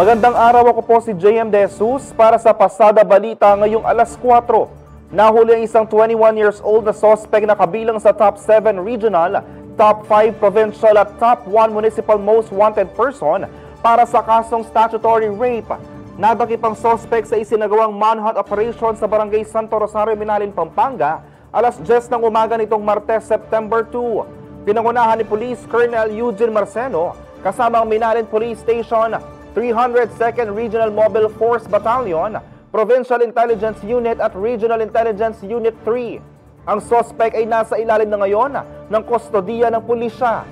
Magandang araw, ako po si JM De Jesus para sa Pasada Balita ngayong alas 4. Nahuli ang isang 21 years old na suspect na kabilang sa top 7 regional, top 5 provincial at top 1 municipal most wanted person para sa kasong statutory rape. Nadakip ang suspect sa isinagawang manhunt operation sa Barangay Santo Rosario, Minalin, Pampanga, alas 10 ng umaga nitong Martes, September 2. Pinangunahan ni Police Colonel Eugene Marceno kasama ang Minalin Police Station, 302nd Regional Mobile Force Battalion, Provincial Intelligence Unit at Regional Intelligence Unit 3. Ang suspect ay nasa ilalim na ngayon ng kustodiya ng pulisya.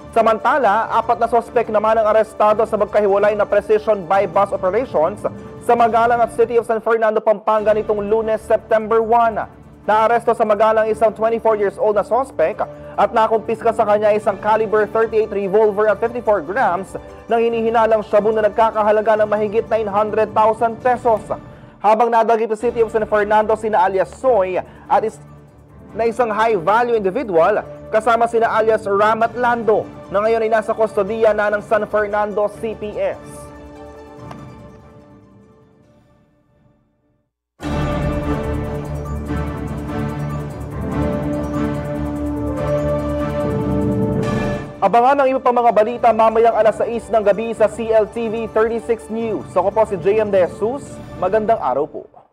Samantala, 4 na suspect naman ang arestado sa magkahiwalay na precision by bus operations sa Magalang at City of San Fernando, Pampanga nitong Lunes, September 1. Naaresto sa Magalang isang 24 years old na suspect at nakumpiska sa kanya isang caliber 38 revolver at 54 grams ng hinihinalang shabu na nagkakahalaga ng mahigit 900,000 pesos. Habang nadagip sa City of San Fernando sina alias Soy at na isang high-value individual kasama sina alias Ram at Lando na ngayon ay nasa kustodiya na ng San Fernando CPS. Abangan ang iba pang mga balita mamayang alas 6 ng gabi sa CLTV 36 News. Ako po si JM De Jesus. Magandang araw po.